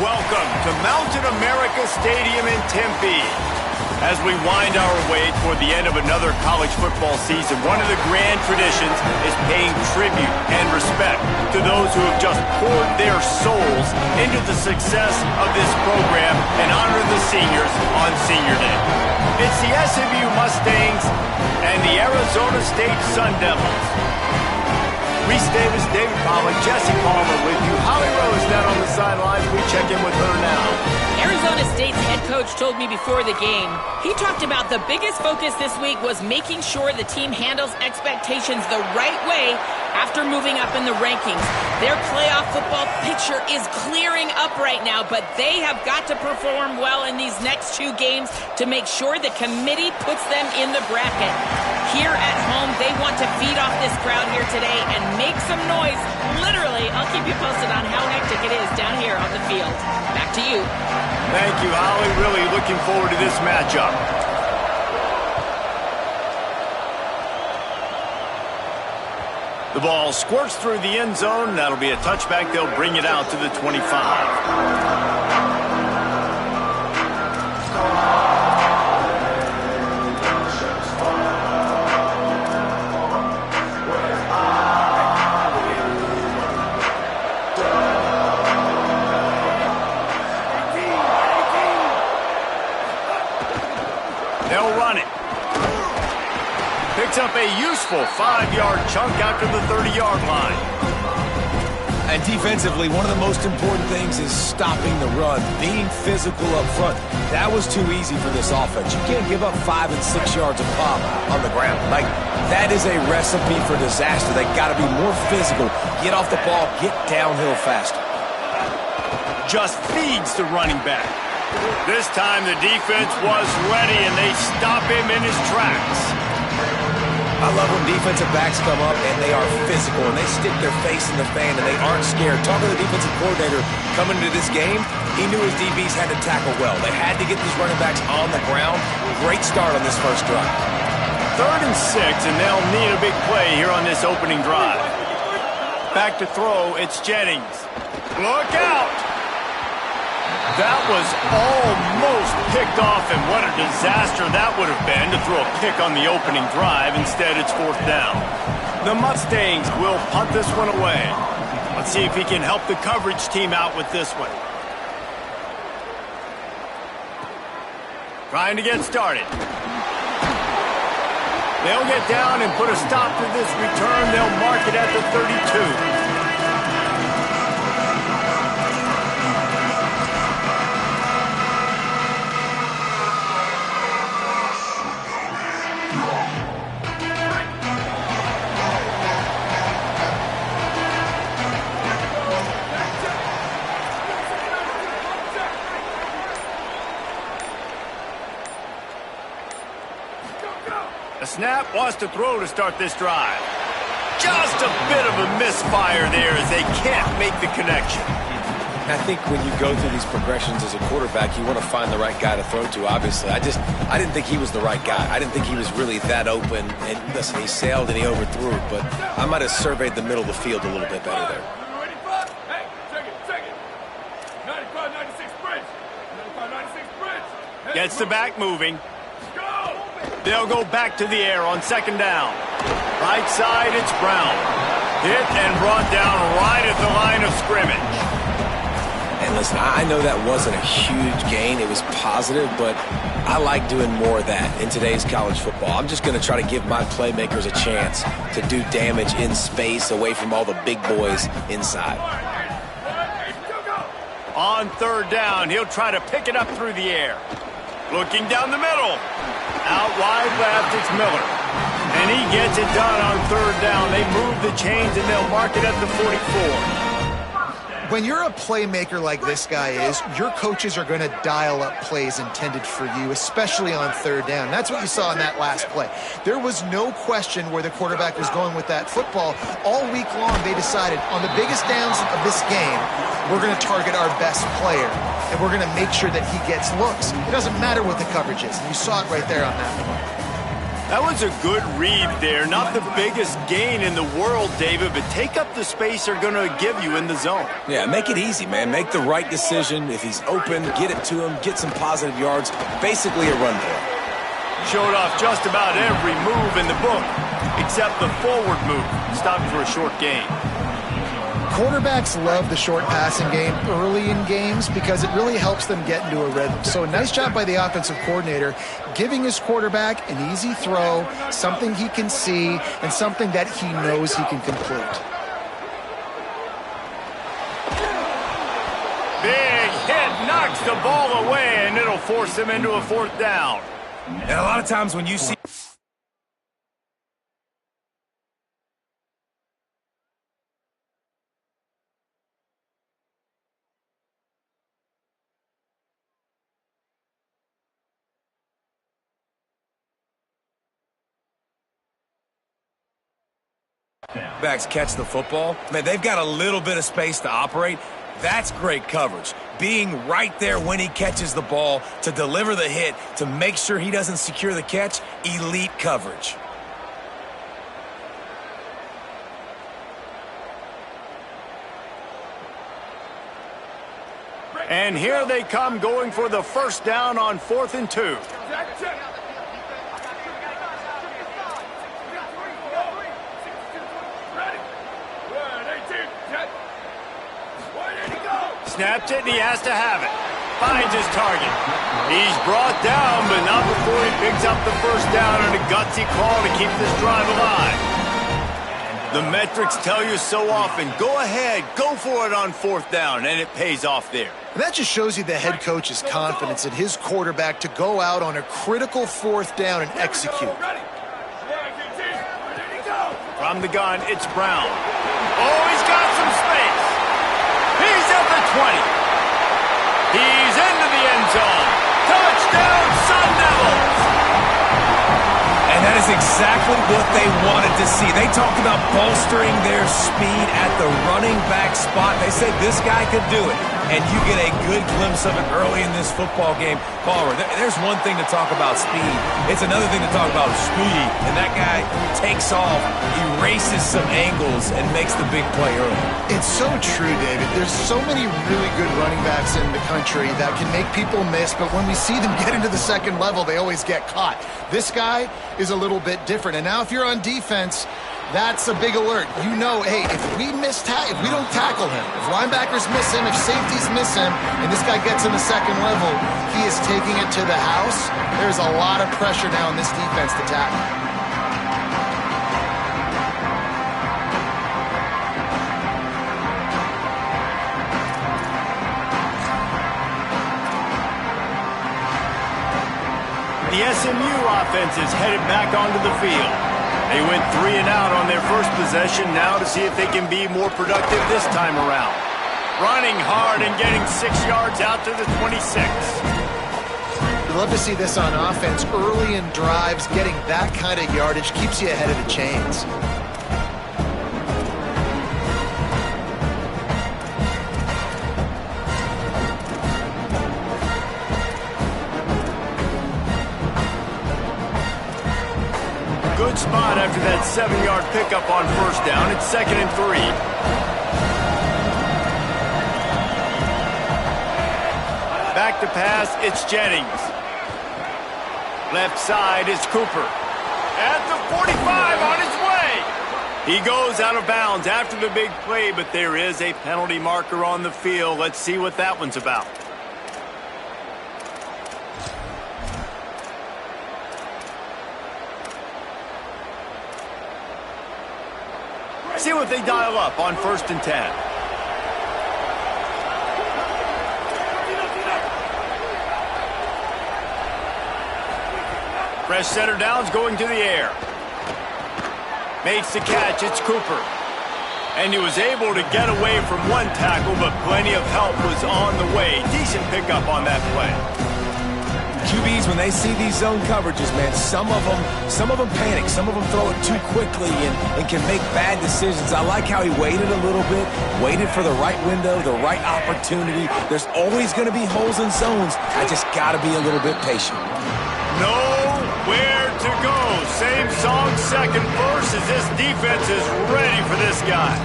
Welcome to Mountain America Stadium in Tempe. As we wind our way toward the end of another college football season, one of the grand traditions is paying tribute and respect to those who have just poured their souls into the success of this program and honor the seniors on Senior Day. It's the SMU Mustangs and the Arizona State Sun Devils. Reese Davis, David Pollack, Jesse Palmer with you. Holly Rose down on the sidelines. We check in with her now. Arizona State's head coach told me before the game, he talked about the biggest focus this week was making sure the team handles expectations the right way after moving up in the rankings. Their playoff football picture is clearing up right now, but they have got to perform well in these next two games to make sure the committee puts them in the bracket. Here at home, they want to feed off this crowd here today and make some noise. Literally, I'll keep you posted on how hectic it is down here on the field. Back to you. Thank you, Holly. Really looking forward to this matchup. The ball squirts through the end zone. That'll be a touchback. They'll bring it out to the 25. They'll run it. Picks up a useful 5-yard chunk out to the 30-yard line. And defensively, one of the most important things is stopping the run, being physical up front. That was too easy for this offense. You can't give up 5 and 6 yards a pop on the ground. Like, that is a recipe for disaster. They got to be more physical, get off the ball, get downhill faster. Just feeds the running back. This time the defense was ready, and they stop him in his tracks. I love when defensive backs come up, and they are physical, and they stick their face in the fan, and they aren't scared. Talking to the defensive coordinator coming into this game, he knew his DBs had to tackle well. They had to get these running backs on the ground. Great start on this first drive. 3rd and 6, and they'll need a big play here on this opening drive. Back to throw, it's Jennings. Look out! That was almost picked off, and what a disaster that would have been to throw a pick on the opening drive. Instead, it's 4th down. The Mustangs will punt this one away. Let's see if he can help the coverage team out with this one. Trying to get started. They'll get down and put a stop to this return. They'll mark it at the 32. The snap wants to throw to start this drive. Just a bit of a misfire there as they can't make the connection. I think when you go through these progressions as a quarterback, you want to find the right guy to throw to, obviously. I didn't think he was the right guy. I didn't think he was really that open. And listen, he sailed and he overthrew it, but I might have surveyed the middle of the field a little bit better there. Hey, check it. 95, 96 bridge. 95, 96 bridge. Gets the back moving. They'll go back to the air on 2nd down. Right side, it's Brown. Hit and brought down right at the line of scrimmage. And listen, I know that wasn't a huge gain. It was positive, but I like doing more of that in today's college football. I'm just going to try to give my playmakers a chance to do damage in space away from all the big boys inside. On 3rd down, he'll try to pick it up through the air. Looking down the middle. Out wide left, it's Miller. And he gets it done on 3rd down. They move the chains, and they'll mark it at the 44. When you're a playmaker like this guy is, your coaches are going to dial up plays intended for you, especially on 3rd down. That's what you saw in that last play. There was no question where the quarterback was going with that football. All week long, they decided, on the biggest downs of this game, we're going to target our best player, and we're going to make sure that he gets looks. It doesn't matter what the coverage is, and you saw it right there on that play. That was a good read there. Not the biggest gain in the world, David, but take up the space they're going to give you in the zone. Yeah, make it easy, man. Make the right decision. If he's open, get it to him, get some positive yards. Basically a run play. Showed off just about every move in the book, except the forward move. Stopped for a short gain. Quarterbacks love the short passing game early in games because it really helps them get into a rhythm. So a nice job by the offensive coordinator giving his quarterback an easy throw, something he can see, and something that he knows he can complete. Big hit knocks the ball away, and it'll force him into a 4th down. And a lot of times when you see backs catch the football, man, they've got a little bit of space to operate. That's great coverage. Being right there when he catches the ball to deliver the hit, to make sure he doesn't secure the catch, elite coverage. And here they come going for the 1st down on 4th and 2. Snaps it, and he has to have it. Finds his target. He's brought down, but not before he picks up the 1st down and a gutsy call to keep this drive alive. The metrics tell you so often, go ahead, go for it on 4th down, and it pays off there. And that just shows you the head coach's confidence in his quarterback to go out on a critical 4th down and execute. From the gun, it's Brown. Oh, he's got some space. He's at the 20. He's into the end zone. Touchdown, Sun Devils! And that is exactly what they wanted to see. They talked about bolstering their speed at the running back spot. They said this guy could do it. And you get a good glimpse of it early in this football game. Palmer, there's one thing to talk about speed. It's another thing to talk about speed. And that guy takes off, erases some angles, and makes the big play early. It's so true, David. There's so many really good running backs in the country that can make people miss, but when we see them get into the 2nd level, they always get caught. This guy is a little bit different. And now if you're on defense, that's a big alert. You know, hey, if we don't tackle him, if linebackers miss him, if safeties miss him, and this guy gets in the 2nd level, he is taking it to the house. There's a lot of pressure now on this defense to tackle. The SMU offense is headed back onto the field. They went 3 and out on their first possession, now to see if they can be more productive this time around. Running hard and getting 6 yards out to the 26. You'd love to see this on offense. Early in drives, getting that kind of yardage keeps you ahead of the chains. Good spot after that 7-yard pickup on 1st down. It's 2nd and 3. Back to pass, it's Jennings. Left side is Cooper. At the 45 on his way. He goes out of bounds after the big play, but there is a penalty marker on the field. Let's see what that one's about. See what they dial up on 1st and 10. Fresh center downs going to the air. Makes the catch, it's Cooper. And he was able to get away from one tackle, but plenty of help was on the way. Decent pickup on that play. QBs, when they see these zone coverages, man, some of them panic. Some of them throw it too quickly and can make bad decisions. I like how he waited a little bit, waited for the right window, the right opportunity. There's always going to be holes in zones. I just got to be a little bit patient. Nowhere to go. Same song, second verse, as this defense is ready for this guy.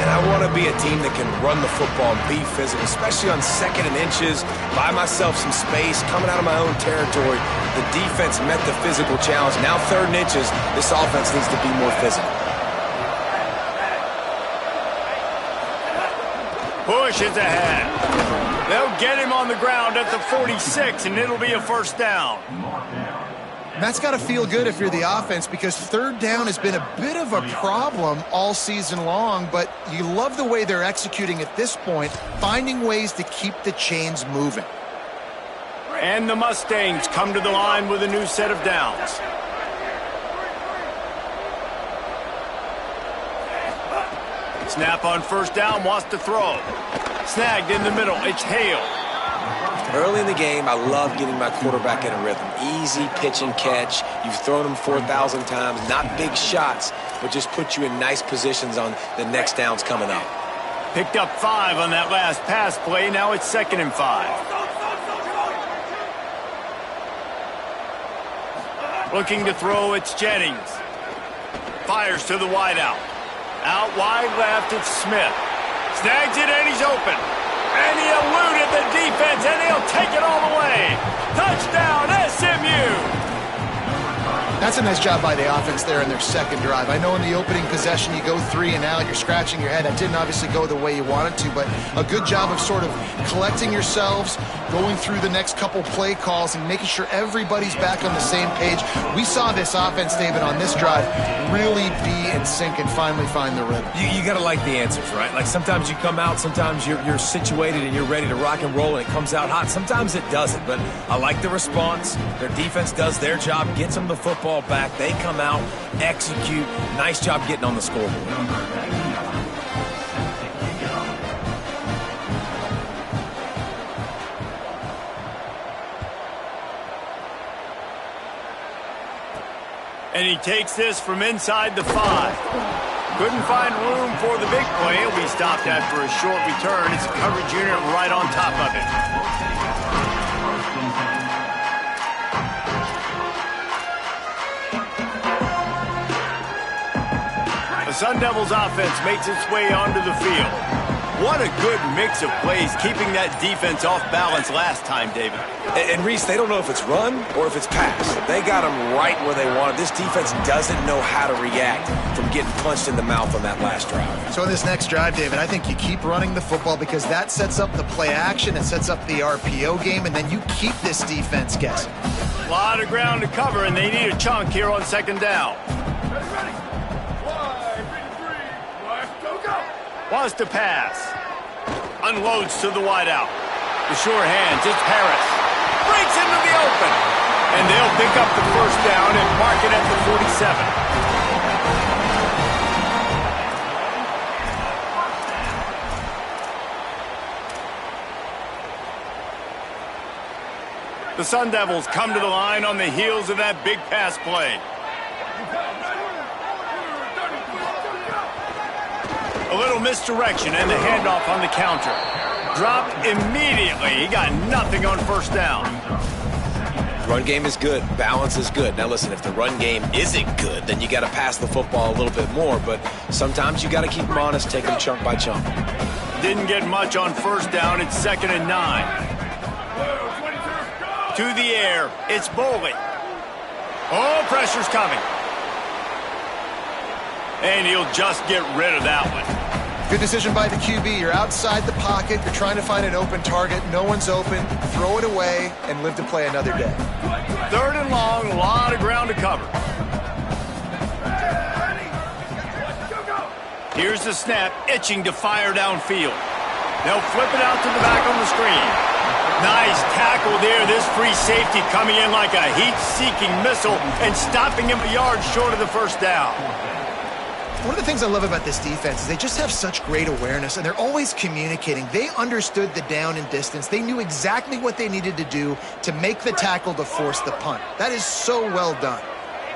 And I want to be a team that can run the football and be physical, especially on second and inches, buy myself some space, coming out of my own territory. The defense met the physical challenge. Now third and inches, this offense needs to be more physical. Push is ahead. They'll get him on the ground at the 46, and it'll be a first down. And that's got to feel good if you're the offense, because third down has been a bit of a problem all season long, but you love the way they're executing at this point, finding ways to keep the chains moving. And the Mustangs come to the line with a new set of downs. Snap on first down, wants to throw. Snagged in the middle, it's Hale. Early in the game, I love getting my quarterback in a rhythm. Easy pitch and catch. You've thrown them 4,000 times. Not big shots, but just put you in nice positions on the next downs coming up. Picked up 5 on that last pass play. Now it's 2nd and 5. Looking to throw, it's Jennings. Fires to the wideout. Out wide left, it's Smith. Snags it, and he's open. And he eluded the defense, and he'll take it all the way. Touchdown, SMU! That's a nice job by the offense there in their second drive. I know in the opening possession you go 3 and out, you're scratching your head. That didn't obviously go the way you wanted to, but a good job of sort of collecting yourselves, going through the next couple play calls, and making sure everybody's back on the same page. We saw this offense, David, on this drive really be in sync and finally find the rhythm. You got to like the answers, right? Like sometimes you come out, sometimes you're situated and you're ready to rock and roll and it comes out hot. Sometimes it doesn't, but I like the response. Their defense does their job, gets them the football back. They come out, execute. Nice job getting on the scoreboard. And he takes this from inside the 5. Couldn't find room for the big play. He'll be stopped after a short return. It's a coverage unit right on top of it. The Sun Devils offense makes its way onto the field. What a good mix of plays, keeping that defense off balance last time, David. And Reese, they don't know if it's run or if it's pass. They got them right where they want it. This defense doesn't know how to react from getting punched in the mouth on that last drive. So in this next drive, David, I think you keep running the football because that sets up the play action, it sets up the RPO game, and then you keep this defense guessing. A lot of ground to cover, and they need a chunk here on second down. Ready? 1, 2, 3. Go. Wants to pass. Unloads to the wideout. The sure hands, it's Harris. Breaks into the open. And they'll pick up the first down and mark it at the 47. The Sun Devils come to the line on the heels of that big pass play. A little misdirection and the handoff on the counter. Dropped immediately. He got nothing on first down. Run game is good. Balance is good. Now listen, if the run game isn't good, then you got to pass the football a little bit more. But sometimes you got to keep them honest, take them chunk by chunk. Didn't get much on first down. It's 2nd and 9. To the air. It's Boley. Oh, pressure's coming. And he'll just get rid of that one. Good decision by the QB. You're outside the pocket. You're trying to find an open target. No one's open. Throw it away and live to play another day. 3rd and long, a lot of ground to cover. Here's the snap, itching to fire downfield. They'll flip it out to the back on the screen. Nice tackle there. This free safety coming in like a heat-seeking missile and stopping him a yard short of the first down. One of the things I love about this defense is they just have such great awareness, and they're always communicating. They understood the down and distance. They knew exactly what they needed to do to make the tackle to force the punt. That is so well done.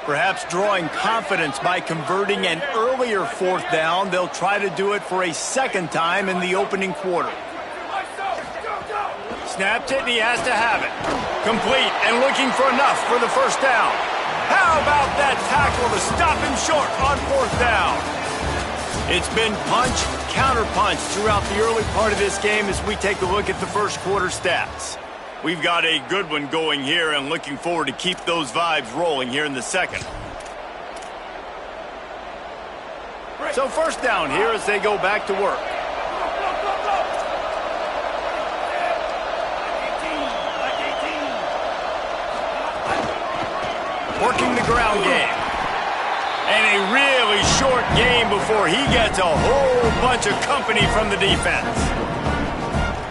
Perhaps drawing confidence by converting an earlier 4th down. They'll try to do it for a 2nd time in the opening quarter. Snapped it, and he has to have it. Complete and looking for enough for the first down. How about that tackle to stop him short on fourth down? It's been punch, counter-punch throughout the early part of this game as we take a look at the first quarter stats. We've got a good one going here and looking forward to keep those vibes rolling here in the second. So first down here as they go back to work. Working the ground game. And a really short game before he gets a whole bunch of company from the defense.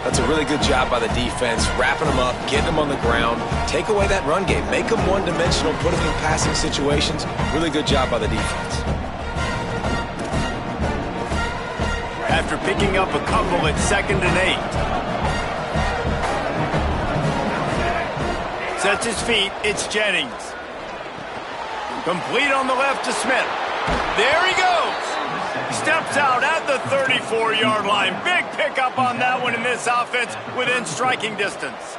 That's a really good job by the defense, wrapping them up, getting them on the ground, take away that run game, make them one-dimensional, put them in passing situations. Really good job by the defense. After picking up a couple at 2nd and 8. Sets his feet, it's Jennings. Complete on the left to Smith. There he goes. Steps out at the 34-yard line. Big pickup on that one in this offense within striking distance.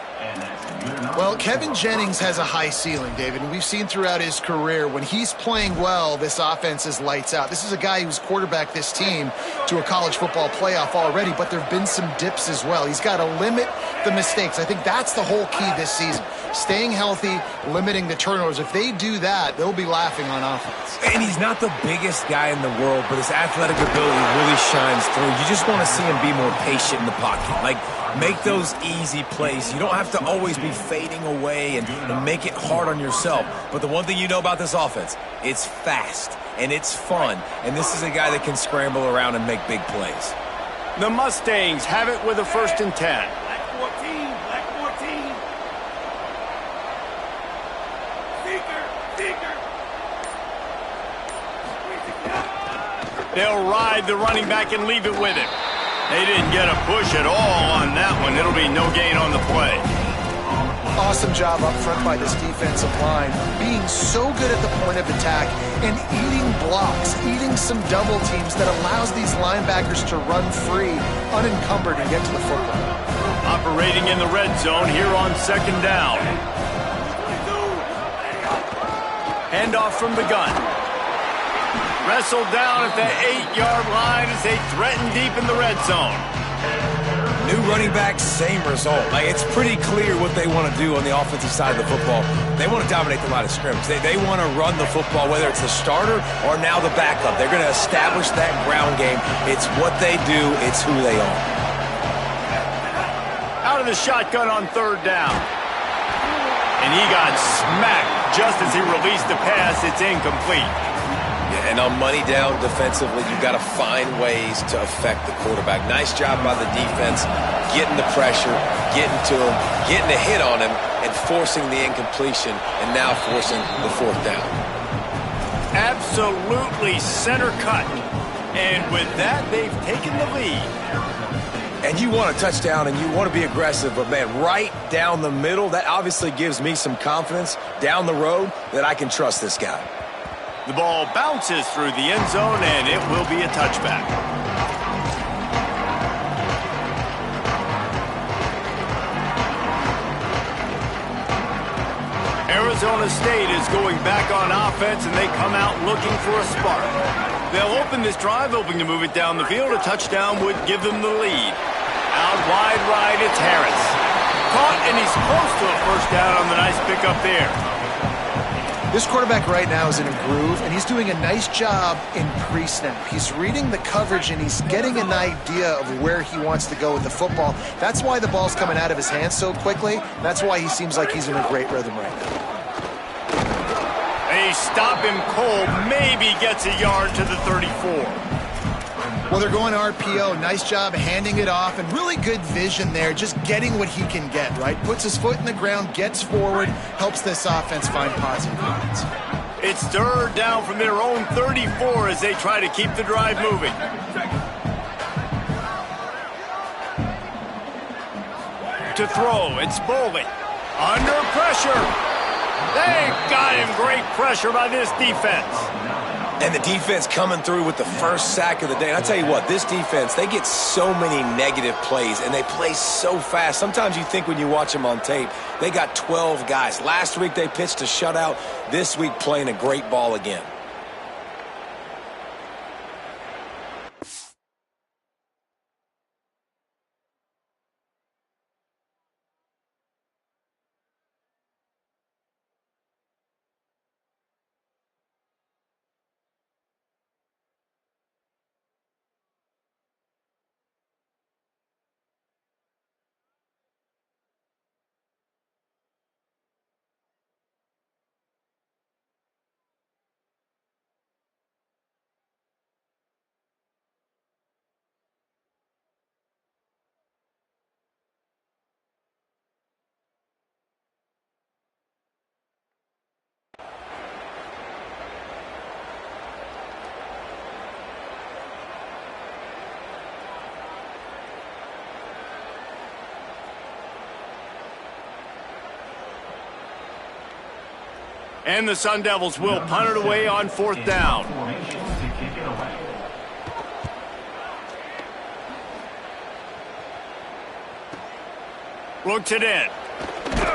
Well, Kevin Jennings has a high ceiling, David, and we've seen throughout his career when he's playing well, this offense is lights out. This is a guy who's quarterbacked this team to a college football playoff already, but there have been some dips as well. He's got to limit the mistakes. I think that's the whole key this season. Staying healthy, limiting the turnovers. If they do that, they'll be laughing on offense. And he's not the biggest guy in the world, but his athletic ability really shines through. You just want to see him be more patient in the pocket. Like, make those easy plays. You don't have to always be fading away and make it hard on yourself. But the one thing you know about this offense, it's fast and it's fun. And this is a guy that can scramble around and make big plays. The Mustangs have it with a 1st and 10. Black 14, black 14. Seeker. They'll ride the running back and leave it with him. They didn't get a push at all on that one. It'll be no gain on the play. Awesome job up front by this defensive line, being so good at the point of attack and eating blocks, eating some double teams that allows these linebackers to run free, unencumbered, and get to the football. Operating in the red zone here on 2nd down. Handoff from the gun. Wrestled down at the 8-yard line as they threaten deep in the red zone. New running back, same result. Like, it's pretty clear what they want to do on the offensive side of the football. They want to dominate the line of scrimmage. They want to run the football, whether it's the starter or now the backup. They're going to establish that ground game. It's what they do. It's who they are. Out of the shotgun on 3rd down. And he got smacked just as he released the pass. It's incomplete. Yeah, and on money down defensively, you've got to find ways to affect the quarterback. Nice job by the defense, getting the pressure, getting to him, getting a hit on him, and forcing the incompletion, and now forcing the 4th down. Absolutely center cut. And with that, they've taken the lead. And you want a touchdown and you want to be aggressive, but man, right down the middle, that obviously gives me some confidence down the road that I can trust this guy. The ball bounces through the end zone, and it will be a touchback. Arizona State is going back on offense, and they come out looking for a spark. They'll open this drive, hoping to move it down the field. A touchdown would give them the lead. Out wide right, it's Harris. Caught, and he's close to a 1st down on the nice pickup there. This quarterback right now is in a groove, and he's doing a nice job in pre-snap. He's reading the coverage, and he's getting an idea of where he wants to go with the football. That's why the ball's coming out of his hands so quickly. That's why he seems like he's in a great rhythm right now. They stop him cold, maybe gets a yard to the 34. Well, they're going RPO. Nice job handing it off, and really good vision there, just getting what he can get, right? Puts his foot in the ground, gets forward, helps this offense find positive moments. It's 3rd down from their own 34 as they try to keep the drive moving. To throw, it's Bowling. Under pressure. They got him. Great pressure by this defense. And the defense coming through with the first sack of the day. And I tell you what, this defense, they get so many negative plays, and they play so fast. Sometimes you think when you watch them on tape, they got 12 guys. Last week they pitched a shutout. This week playing a great ball again. And the Sun Devils will punt it away on 4th down. Looks it in. The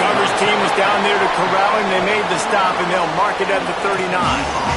coverage team was down there to corral him. They made the stop, and they'll mark it at the 39.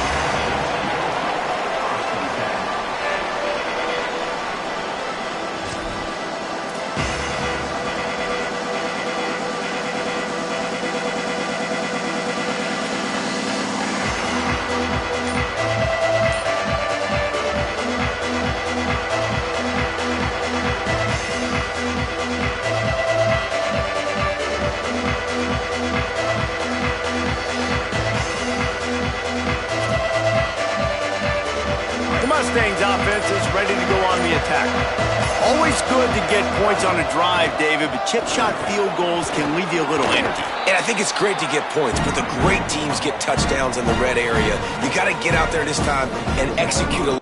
Mustangs offense is ready to go on the attack. Always good to get points on a drive, David, but chip shot field goals can leave you a little empty. And I think it's great to get points, but the great teams get touchdowns in the red area. You got to get out there this time and execute a...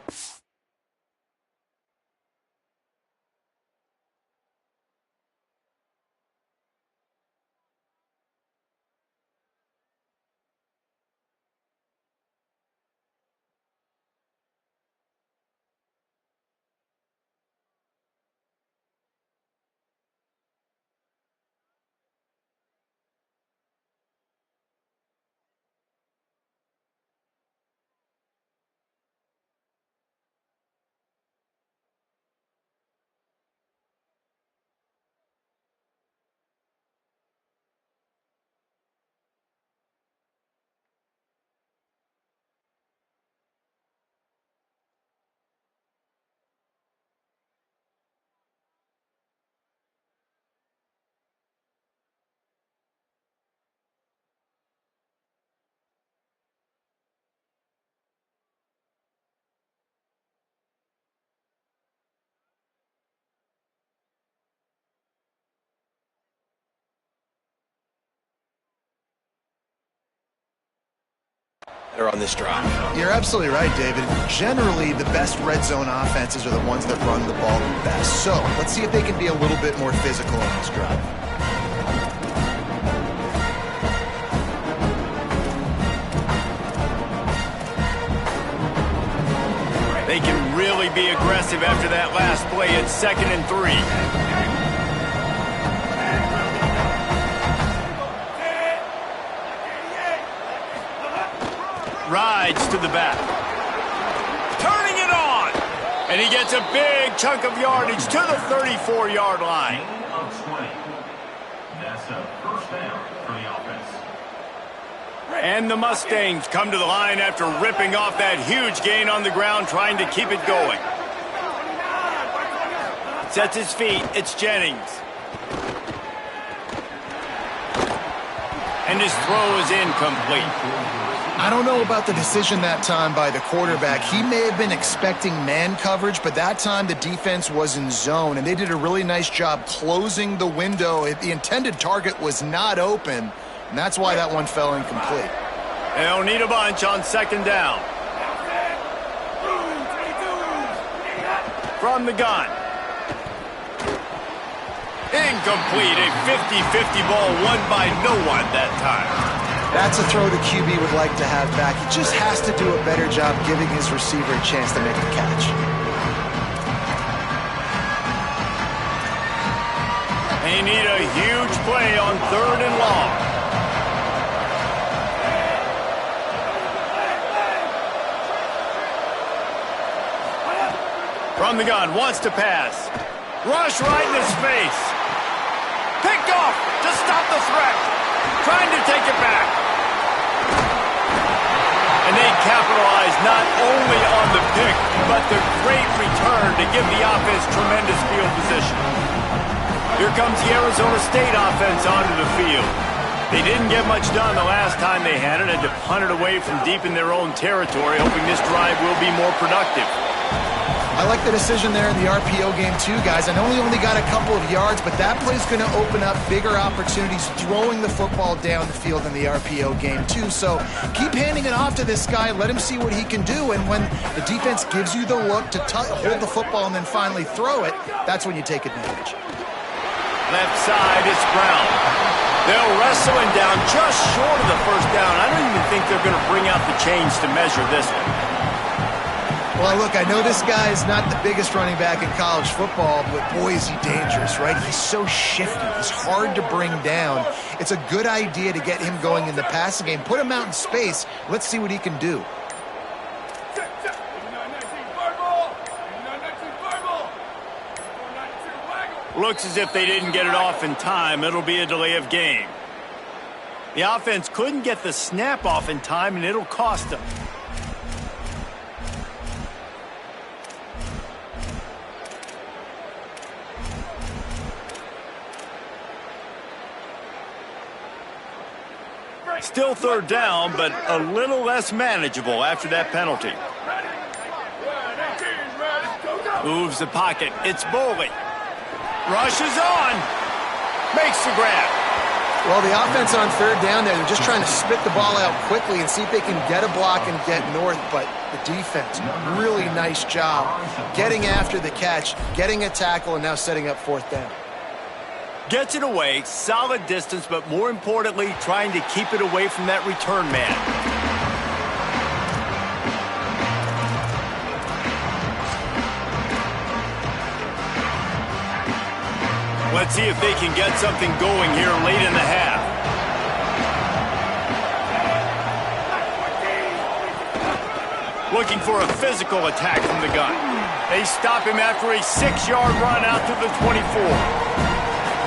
on this drive. You're absolutely right, David. Generally, the best red zone offenses are the ones that run the ball the best. So let's see if they can be a little bit more physical on this drive. They can really be aggressive after that last play. It's 2nd and 3. Rides to the back. Turning it on. And he gets a big chunk of yardage to the 34-yard line. That's a first down for the offense. And the Mustangs come to the line after ripping off that huge gain on the ground, trying to keep it going. Sets his feet. It's Jennings. And his throw is incomplete. I don't know about the decision that time by the quarterback. He may have been expecting man coverage, but that time the defense was in zone, and they did a really nice job closing the window. The intended target was not open, and that's why that one fell incomplete. They'll need a bunch on 2nd down. From the gun. Incomplete. A 50-50 ball won by no one that time. That's a throw the QB would like to have back. He just has to do a better job giving his receiver a chance to make the catch. They need a huge play on 3rd and long. From the gun, wants to pass. Rush right in his face. Picked off to stop the threat. Trying to take it back. And they capitalize not only on the pick, but the great return to give the offense tremendous field position. Here comes the Arizona State offense onto the field. They didn't get much done the last time they had it, to punt it away from deep in their own territory, hoping this drive will be more productive. I like the decision there in the RPO game too, guys. I know he only got a couple of yards, but that play's going to open up bigger opportunities throwing the football down the field in the RPO game too. So keep handing it off to this guy. Let him see what he can do. And when the defense gives you the look to hold the football and then finally throw it, that's when you take advantage. Left side, it's Brown. They'll wrestle him down just short of the first down. I don't even think they're going to bring out the chains to measure this one. Well, look, I know this guy is not the biggest running back in college football, but boy, is he dangerous, right? He's so shifty. He's hard to bring down. It's a good idea to get him going in the passing game. Put him out in space. Let's see what he can do. Looks as if they didn't get it off in time. It'll be a delay of game. The offense couldn't get the snap off in time, and it'll cost them. Still 3rd down, but a little less manageable after that penalty. Moves the pocket. It's Boley. Rushes on. Makes the grab. Well, the offense on 3rd down there, they're just trying to spit the ball out quickly and see if they can get a block and get north. But the defense, really nice job getting after the catch, getting a tackle, and now setting up 4th down. Gets it away, solid distance, but more importantly, trying to keep it away from that return man. Let's see if they can get something going here late in the half. Looking for a physical attack from the gun. They stop him after a 6-yard run out to the 24.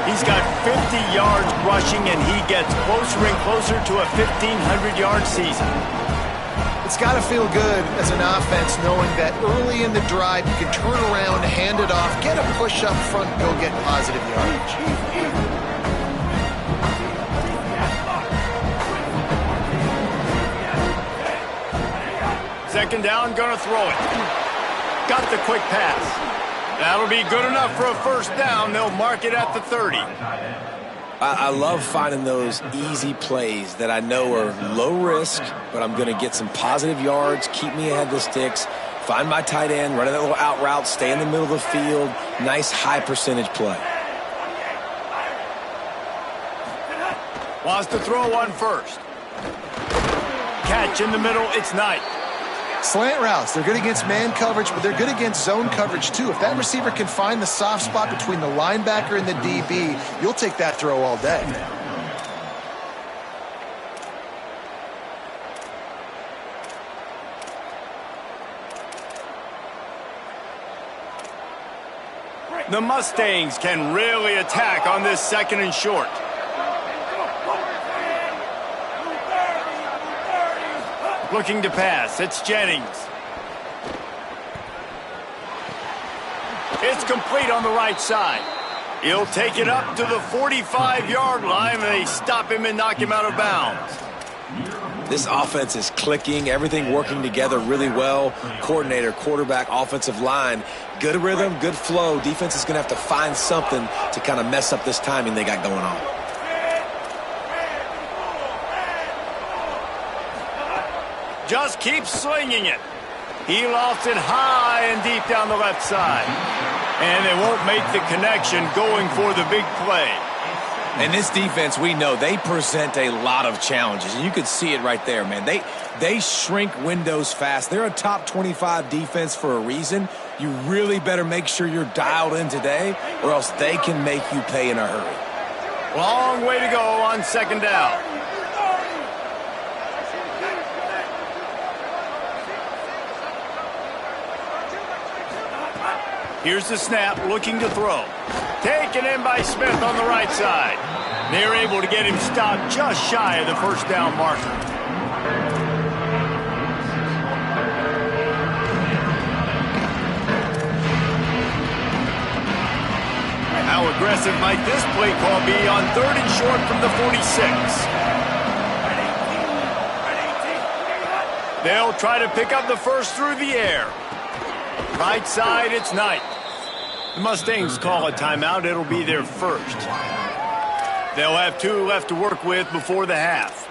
He's got 50 yards rushing, and he gets closer and closer to a 1,500-yard season. It's got to feel good as an offense knowing that early in the drive you can turn around, hand it off, get a push up front, go get positive yardage. Second down, gonna throw it. Got the quick pass. That'll be good enough for a 1st down. They'll mark it at the 30. I love finding those easy plays that I know are low risk, but I'm going to get some positive yards, keep me ahead of the sticks, find my tight end, run that little out route, stay in the middle of the field. Nice high percentage play. Wants to throw one first. Catch in the middle, it's Knight. Slant routes, they're good against man coverage, but they're good against zone coverage too. If that receiver can find the soft spot between the linebacker and the DB, you'll take that throw all day. The Mustangs can really attack on this 2nd and short. Looking to pass. It's Jennings. It's complete on the right side. He'll take it up to the 45-yard line, and they stop him and knock him out of bounds. This offense is clicking, everything working together really well. Coordinator, quarterback, offensive line, good rhythm, good flow. Defense is going to have to find something to kind of mess up this timing they got going on. Just keep slinging it. He lofts it high and deep down the left side. And they won't make the connection going for the big play. And this defense, we know, they present a lot of challenges. And you could see it right there, man. They shrink windows fast. They're a top 25 defense for a reason. You really better make sure you're dialed in today, or else they can make you pay in a hurry. Long way to go on second down. Here's the snap, looking to throw. Taken in by Smith on the right side. They're able to get him stopped just shy of the first down marker. How aggressive might this play call be on 3rd and short from the 46? They'll try to pick up the first through the air. Right side, it's Knight. The Mustangs call a timeout. It'll be their first. They'll have 2 left to work with before the half.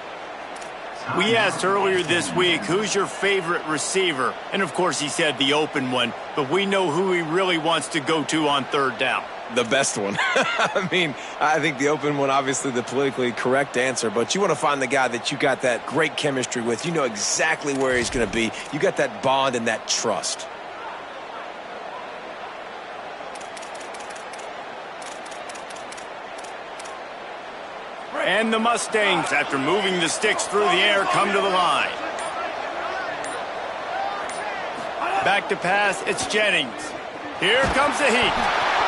We asked earlier this week, who's your favorite receiver? And, of course, he said the open one. But we know who he really wants to go to on 3rd down. The best one. I mean, I think the open one, obviously the politically correct answer, but you want to find the guy that you got that great chemistry with. You know exactly where he's going to be. You got that bond and that trust. And the Mustangs, after moving the sticks through the air, come to the line. Back to pass, it's Jennings. Here comes the heat.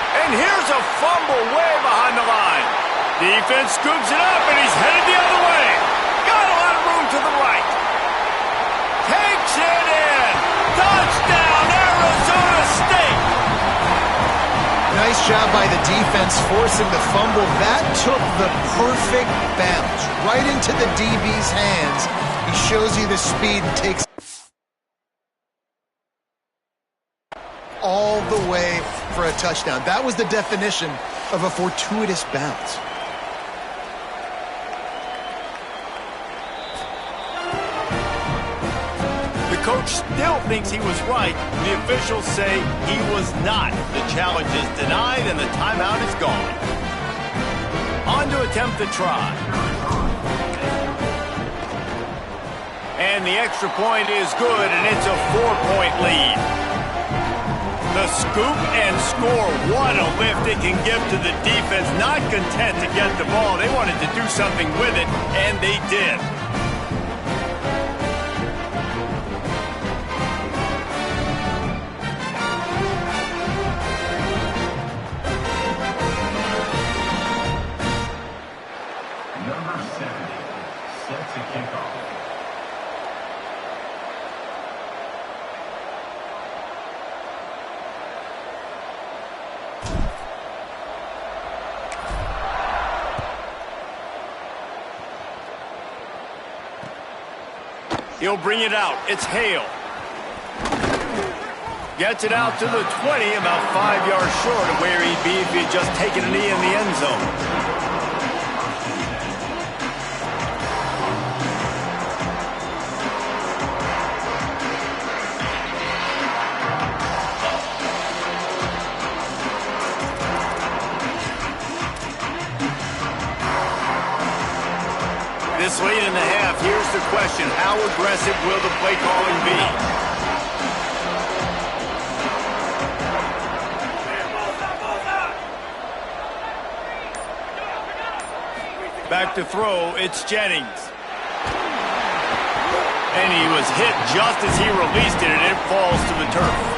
And here's a fumble way behind the line. Defense scoops it up, and he's headed the other way. Got a lot of room to the right. Takes it in. Touchdown, Arizona State. Nice job by the defense forcing the fumble. That took the perfect bounce right into the DB's hands. He shows you the speed and takes all the way for a touchdown. That was the definition of a fortuitous bounce. The coach still thinks he was right. The officials say he was not. The challenge is denied and the timeout is gone. On to attempt the try. And the extra point is good, and it's a 4-point lead. The scoop and score. What a lift it can give to the defense. Not content to get the ball. They wanted to do something with it, and they did. Number 70 set to kick off. He'll bring it out. It's Hale. Gets it out to the 20, about 5 yards short of where he'd be if he'd just taken a knee in the end zone. This late in the half, here's the question. How aggressive will the play calling be? Back to throw, it's Jennings. And he was hit just as he released it, and it falls to the turf.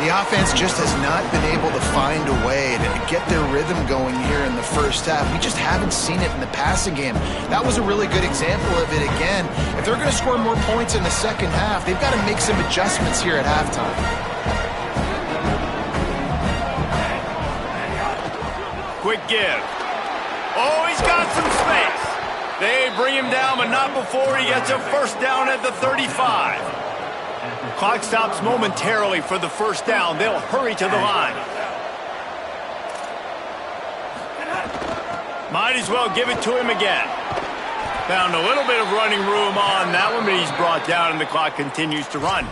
The offense just has not been able to find a way to get their rhythm going here in the first half. We just haven't seen it in the passing game. That was a really good example of it again. If they're going to score more points in the second half, they've got to make some adjustments here at halftime. Quick give. Oh, he's got some space. They bring him down, but not before he gets a first down at the 35. Clock stops momentarily for the first down. They'll hurry to the line. Might as well give it to him again. Found a little bit of running room on that one, but he's brought down and the clock continues to run.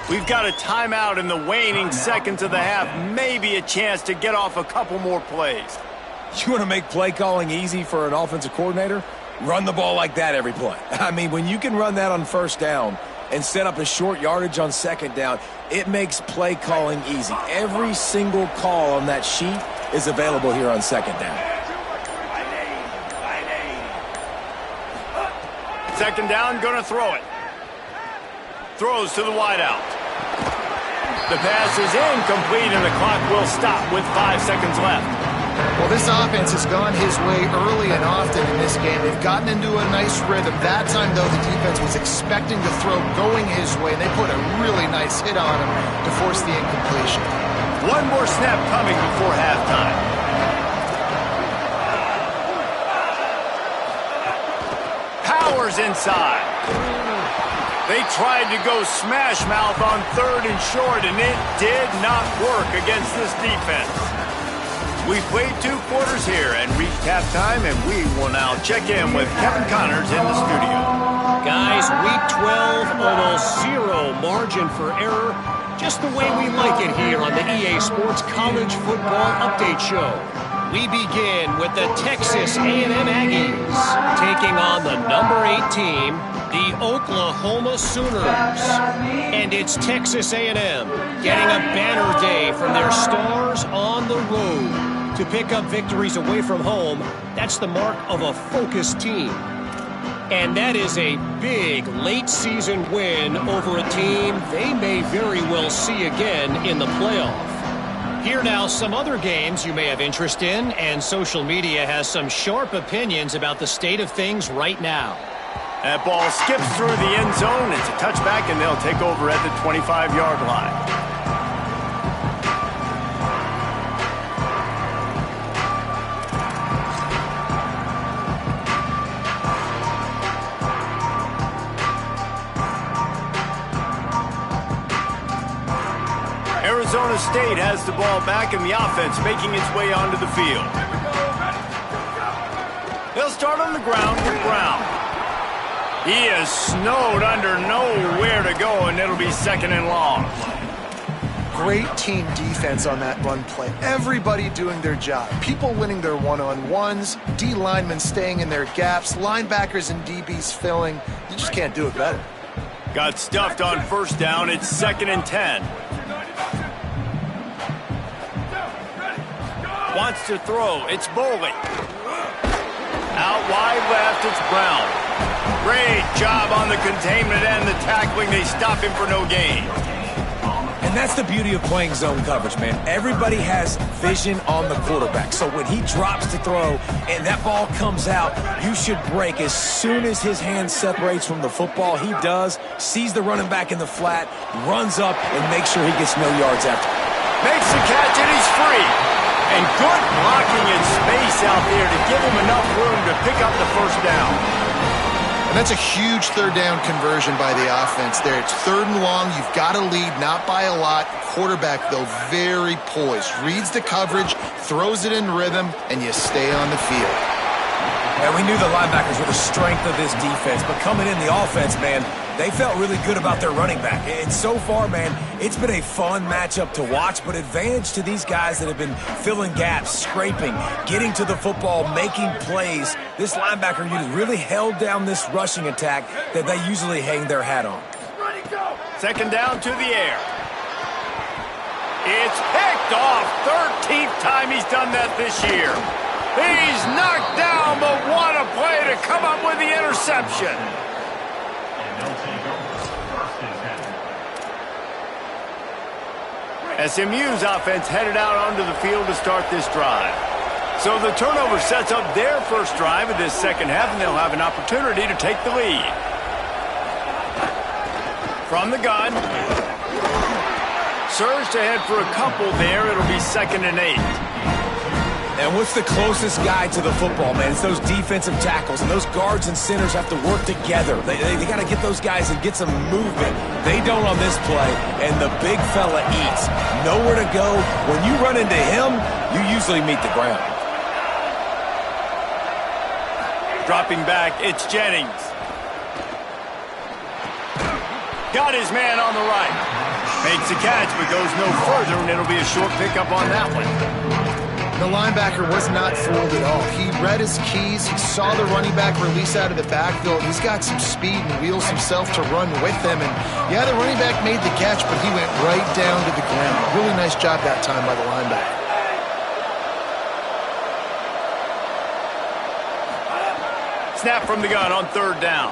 We've got a timeout in the waning seconds of the half. Maybe a chance to get off a couple more plays. You want to make play calling easy for an offensive coordinator? Run the ball like that every play. I mean, when you can run that on first down and set up a short yardage on second down, it makes play calling easy. Every single call on that sheet is available here on second down. Second down, gonna throw it. Throws to the wideout. The pass is incomplete, and the clock will stop with 5 seconds left. Well, this offense has gone his way early and often in this game. They've gotten into a nice rhythm. That time, though, the defense was expecting to throw going his way, and they put a really nice hit on him to force the incompletion. One more snap coming before halftime. Powers inside. They tried to go smash mouth on 3rd and short, and it did not work against this defense. We played 2 quarters here and reached halftime, and we will now check in with Kevin Connors in the studio. Guys, week 12, almost 0 margin for error. Just the way we like it here on the EA Sports College Football Update Show. We begin with the Texas A&M Aggies taking on the number 8 team, the Oklahoma Sooners. And it's Texas A&M getting a banner day from their stars on the road. To pick up victories away from home, that's the mark of a focused team. And that is a big late-season win over a team they may very well see again in the playoff. Here now, some other games you may have interest in, and social media has some sharp opinions about the state of things right now. That ball skips through the end zone. It's a touchback, and they'll take over at the 25-yard line. Arizona State has the ball back, and the offense making its way onto the field. They'll start on the ground with Brown. He is snowed under, nowhere to go, and it'll be 2nd and long. Great team defense on that run play. Everybody doing their job. People winning their one-on-ones, D linemen staying in their gaps, linebackers and DBs filling. You just can't do it better. Got stuffed on first down. It's 2nd and 10. Wants to throw. It's Boley. Out wide left, it's Brown. Great job on the containment and the tackling. They stop him for no gain. And that's the beauty of playing zone coverage, man. Everybody has vision on the quarterback. So when he drops to throw and that ball comes out, you should break. As soon as his hand separates from the football, he does, sees the running back in the flat, runs up, and makes sure he gets no yards after. Makes the catch, and he's free. And good blocking in space out there to give him enough room to pick up the first down. And that's a huge 3rd down conversion by the offense there. It's 3rd and long. You've got to lead, not by a lot. Quarterback, though, very poised. Reads the coverage, throws it in rhythm, and you stay on the field. And we knew the linebackers were the strength of this defense, but coming in the offense, man, they felt really good about their running back. And so far, man, it's been a fun matchup to watch, but advantage to these guys that have been filling gaps, scraping, getting to the football, making plays. This linebacker unit really held down this rushing attack that they usually hang their hat on. 2nd down to the air. It's picked off. 13th time he's done that this year. He's knocked down, but what a play to come up with the interception. SMU's offense headed out onto the field to start this drive. So the turnover sets up their first drive of this second half, and they'll have an opportunity to take the lead. From the gun. Surged ahead for a couple there. It'll be 2nd and 8. And what's the closest guy to the football, man? It's those defensive tackles, and those guards and centers have to work together. They got to get those guys and get some movement. They don't on this play, and the big fella eats. Nowhere to go. When you run into him, you usually meet the ground. Dropping back, it's Jennings. Got his man on the right. Makes the catch, but goes no further, and it'll be a short pickup on that one. The linebacker was not fooled at all. He read his keys. He saw the running back release out of the backfield. He's got some speed and wheels himself to run with them. And, yeah, the running back made the catch, but he went right down to the ground. Really nice job that time by the linebacker. Snap from the gun on third down.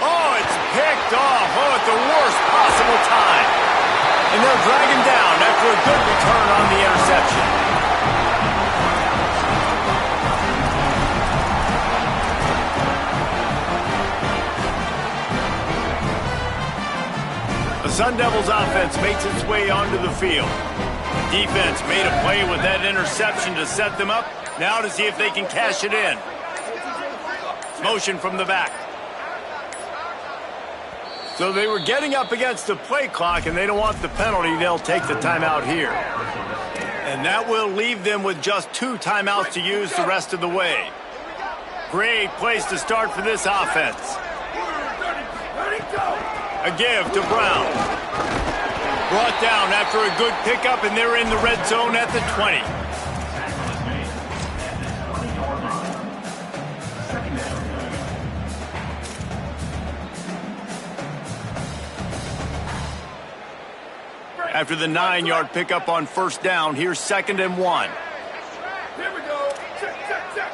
Oh, it's picked off. Oh, at the worst possible time. And they'll drag him down after a good return on the interception. The Sun Devils offense makes its way onto the field. Defense made a play with that interception to set them up. Now to see if they can cash it in. Motion from the back. So they were getting up against the play clock, and they don't want the penalty. They'll take the timeout here. And that will leave them with just 2 timeouts to use the rest of the way. Great place to start for this offense. A give to Brown. Brought down after a good pickup, and they're in the red zone at the 20. After the 9-yard pickup on first down, here's 2nd and 1. Here we go. Check, check, check.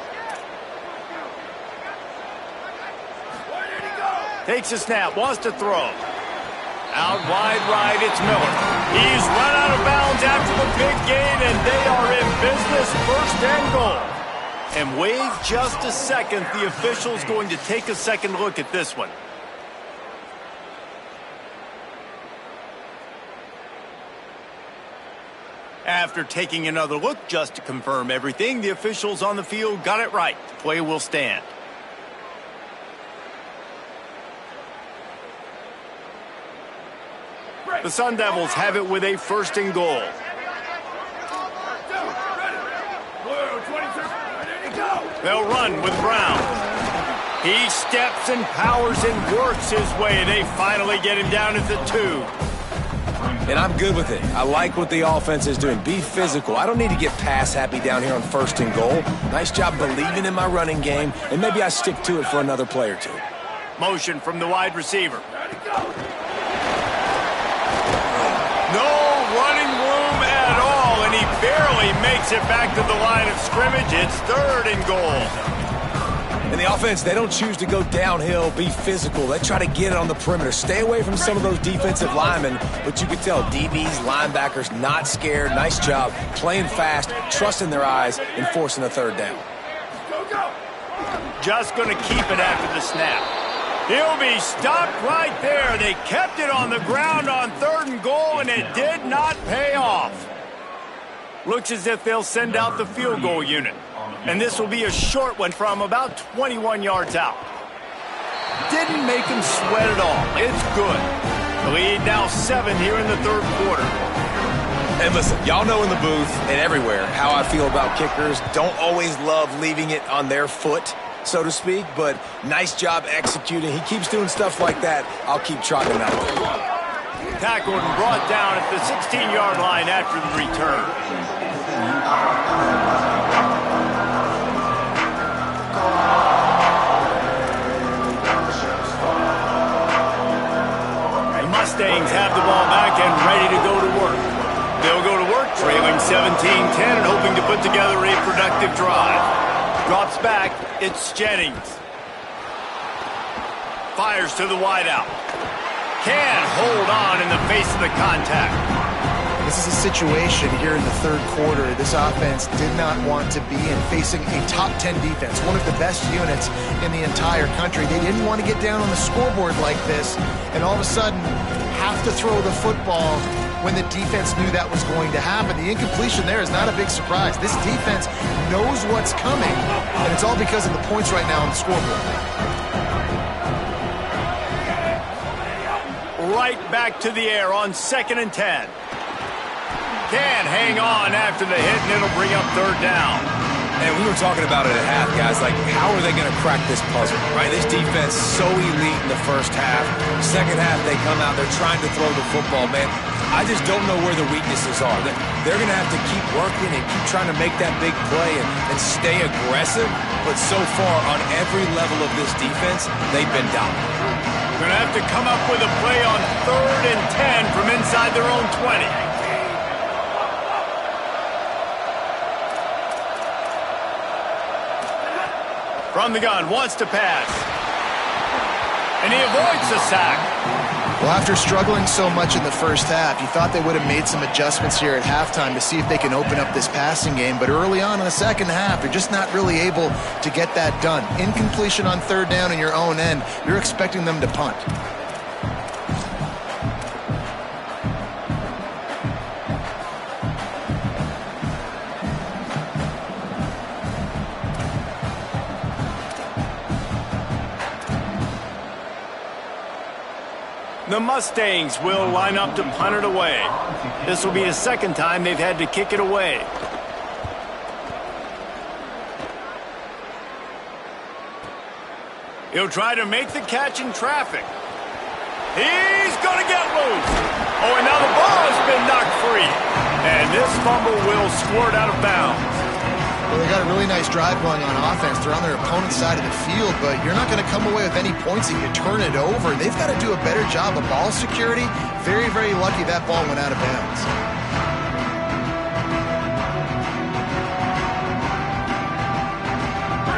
Where did he go? Takes a snap, wants to throw. Out wide right, it's Miller. He's run out of bounds after the big gain, and they are in business, 1st and goal. And wait just a second, the official's going to take a second look at this one. After taking another look just to confirm everything, the officials on the field got it right. The play will stand. The Sun Devils have it with a 1st and goal. They'll run with Brown. He steps and powers and works his way. They finally get him down at the 2. And I'm good with it. I like what the offense is doing. Be physical. I don't need to get pass happy down here on 1st and goal. Nice job believing in my running game, and maybe I stick to it for another play or 2. Motion from the wide receiver. No running room at all, and he barely makes it back to the line of scrimmage. It's 3rd and goal. And the offense, they don't choose to go downhill, be physical. They try to get it on the perimeter. Stay away from some of those defensive linemen, but you can tell DBs, linebackers, not scared. Nice job playing fast, trusting their eyes, and forcing a 3rd down. Just going to keep it after the snap. He'll be stopped right there. They kept it on the ground on 3rd and goal, and it did not pay off. Looks as if they'll send out the field goal unit. And this will be a short one from about 21 yards out. Didn't make him sweat at all. It's good. The lead now 7 here in the 3rd quarter. And listen, y'all know in the booth and everywhere how I feel about kickers. Don't always love leaving it on their foot, so to speak, but nice job executing. He keeps doing stuff like that. I'll keep trotting him out there. Tackled and brought down at the 16-yard line after the return. The Mustangs have the ball back and ready to go to work. They'll go to work trailing 17-10 and hoping to put together a productive drive. Drops back, it's Jennings. Fires to the wideout. Can't hold on in the face of the contact. This is a situation here in the 3rd quarter this offense did not want to be in, facing a top 10 defense, one of the best units in the entire country. They didn't want to get down on the scoreboard like this and all of a sudden have to throw the football when the defense knew that was going to happen. The incompletion there is not a big surprise. This defense knows what's coming, and it's all because of the points right now on the scoreboard. Right back to the air on 2nd and 10. Can't hang on after the hit, and it'll bring up 3rd down. And we were talking about it at half, guys. Like, how are they going to crack this puzzle, right? This defense so elite in the 1st half. 2nd half, they come out, they're trying to throw the football, man. I just don't know where the weaknesses are. They're going to have to keep working and keep trying to make that big play and stay aggressive. But so far, on every level of this defense, they've been dominant. Going to have to come up with a play on 3rd and 10 from inside their own 20. From the gun, wants to pass. And he avoids the sack. Well, after struggling so much in the first half, you thought they would have made some adjustments here at halftime to see if they can open up this passing game. But early on in the second half, they're just not really able to get that done. Incompletion on 3rd down in your own end, you're expecting them to punt. The Mustangs will line up to punt it away. This will be the second time they've had to kick it away. He'll try to make the catch in traffic. He's going to get loose. Oh, and now the ball has been knocked free. And this fumble will squirt out of bounds. Well, they got a really nice drive going on offense. They're on their opponent's side of the field, but you're not going to come away with any points if you turn it over. They've got to do a better job of ball security. Very, very lucky that ball went out of bounds.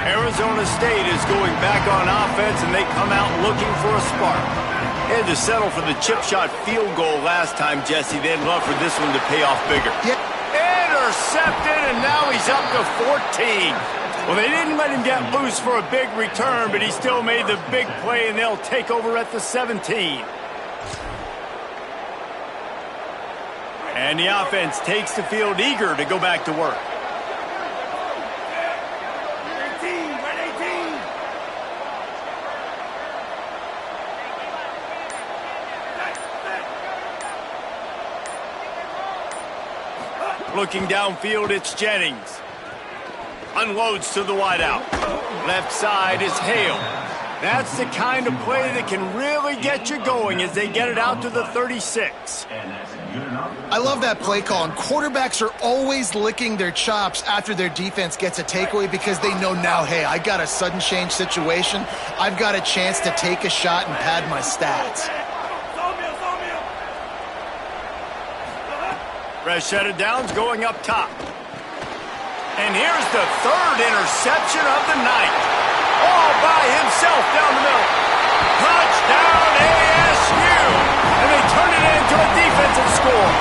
Arizona State is going back on offense, and they come out looking for a spark. They had to settle for the chip shot field goal last time, Jesse. They'd love for this one to pay off bigger. Yeah. Intercepted, and now he's up to 14. Well, they didn't let him get loose for a big return, but he still made the big play, and they'll take over at the 17. And the offense takes the field eager to go back to work. Looking downfield, it's Jennings. Unloads to the wideout. Left side is Hale. That's the kind of play that can really get you going as they get it out to the 36. I love that play call, and quarterbacks are always licking their chops after their defense gets a takeaway because they know now, hey, I got a sudden change situation. I've got a chance to take a shot and pad my stats. Fresh set of downs going up top. And here's the 3rd interception of the night. All by himself down the middle. Touchdown ASU! And they turn it into a defensive score.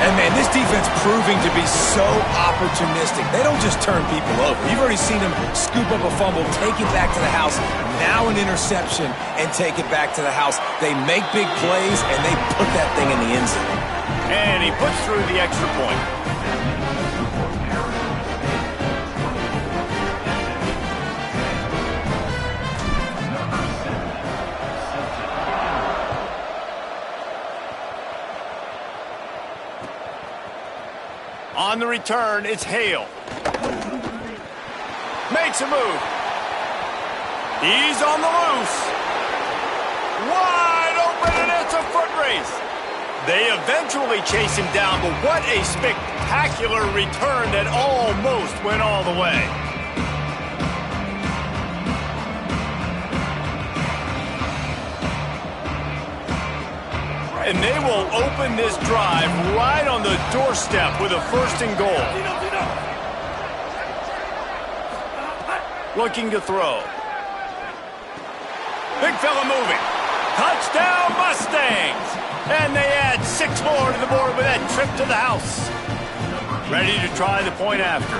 And, man, this defense proving to be so opportunistic. They don't just turn people over. You've already seen them scoop up a fumble, take it back to the house, now an interception, and take it back to the house. They make big plays, and they put that thing in the end zone. And he puts through the extra point. On the return, it's Hale. Makes a move. He's on the loose. Wide open, and it's a foot race. They eventually chase him down, but what a spectacular return that almost went all the way. And they will open this drive right on the doorstep with a 1st and goal. Looking to throw. Big fella moving. Touchdown Mustangs! And they add 6 more to the board with that trip to the house. Ready to try the point after.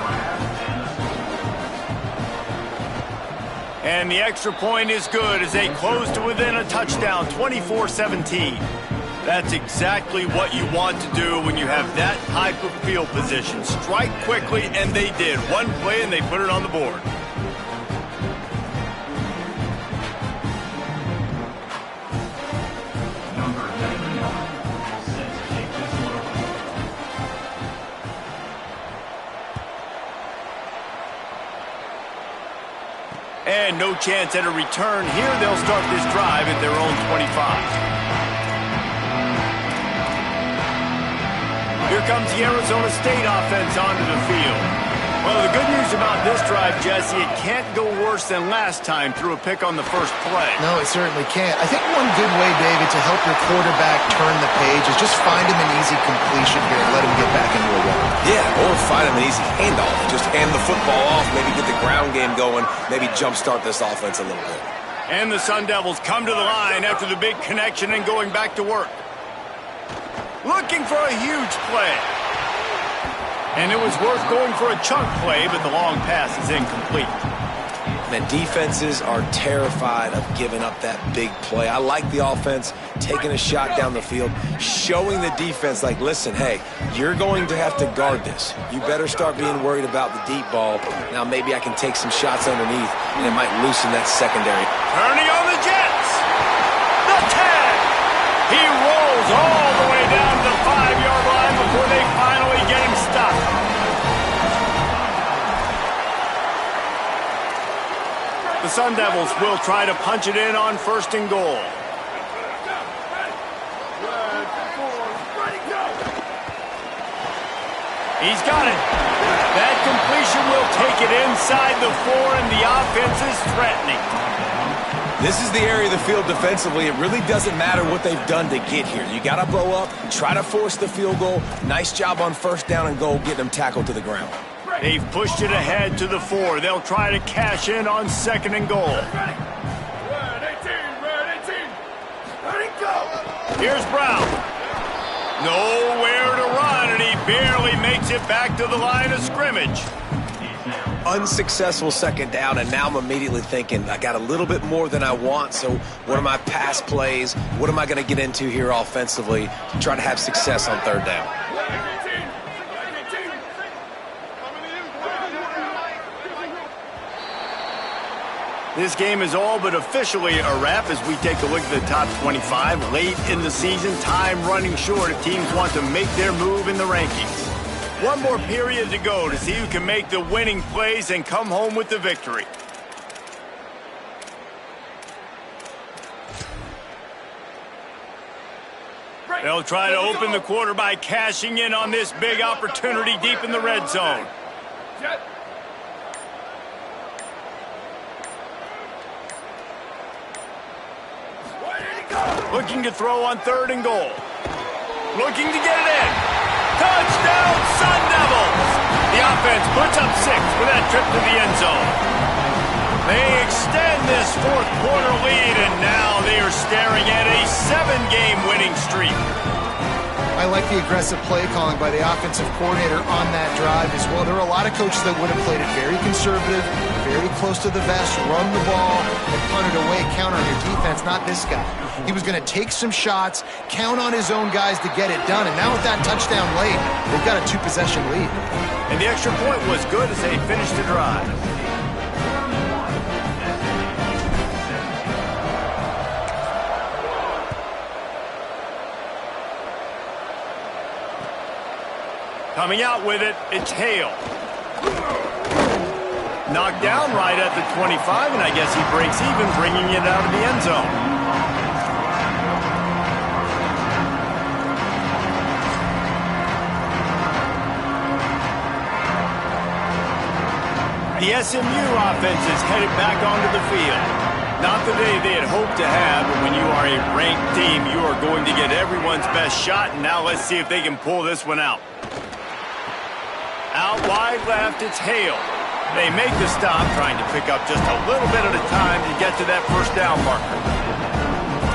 And the extra point is good as they close to within a touchdown, 24-17. That's exactly what you want to do when you have that type of field position. Strike quickly, and they did. One play, and they put it on the board. And no chance at a return here. They'll start this drive at their own 25. Here comes the Arizona State offense onto the field. Well, the good news about this drive, Jesse, it can't go worse than last time through a pick on the first play. No, it certainly can't. I think one good way, David, to help your quarterback turn the page is just find him an easy completion here and let him get back into a run. Yeah, or find him an easy handoff. Just hand the football off, maybe get the ground game going, maybe jumpstart this offense a little bit. And the Sun Devils come to the line after the big connection and going back to work. Looking for a huge play. And it was worth going for a chunk play, but the long pass is incomplete. Man, defenses are terrified of giving up that big play. I like the offense taking a shot down the field, showing the defense, like, listen, hey, you're going to have to guard this. You better start being worried about the deep ball. Now maybe I can take some shots underneath, and it might loosen that secondary. Turning on the Jets. The tag. He rolls all the way down to the 5-yard line before they finally get him stopped. The Sun Devils will try to punch it in on 1st and goal. He's got it. That completion will take it inside the 4, and the offense is threatening. This is the area of the field defensively. It really doesn't matter what they've done to get here. You got to blow up, try to force the field goal. Nice job on 1st down and goal, getting them tackled to the ground. They've pushed it ahead to the 4. They'll try to cash in on 2nd and goal. Red 18, red 18. Ready, go. Here's Brown. Nowhere to run, and he barely makes it back to the line of scrimmage. Unsuccessful 2nd down, and now I'm immediately thinking, I got a little bit more than I want, so what are my pass plays? What am I going to get into here offensively to try to have success on 3rd down? This game is all but officially a wrap as we take a look at the top 25. Late in the season, time running short if teams want to make their move in the rankings. One more period to go to see who can make the winning plays and come home with the victory. They'll try to open the quarter by cashing in on this big opportunity deep in the red zone. Looking to throw on 3rd and goal. Looking to get it in. Touchdown, Sun Devils! The offense puts up 6 with that trip to the end zone. They extend this 4th quarter lead, and now they are staring at a 7-game winning streak. I like the aggressive play calling by the offensive coordinator on that drive as well. There are a lot of coaches that would have played it very conservative, very close to the vest, run the ball, and punt it away, count on your defense, not this guy. He was going to take some shots, count on his own guys to get it done, and now with that touchdown late, they've got a 2-possession lead. And the extra point was good as they finished the drive. Coming out with it, it's Hale. Knocked down right at the 25, and I guess he breaks even, bringing it out of the end zone. The SMU offense is headed back onto the field. Not the day they had hoped to have, but when you are a ranked team, you are going to get everyone's best shot, and now let's see if they can pull this one out. Out wide left, it's Hale. They make the stop, trying to pick up just a little bit at a time to get to that 1st down marker.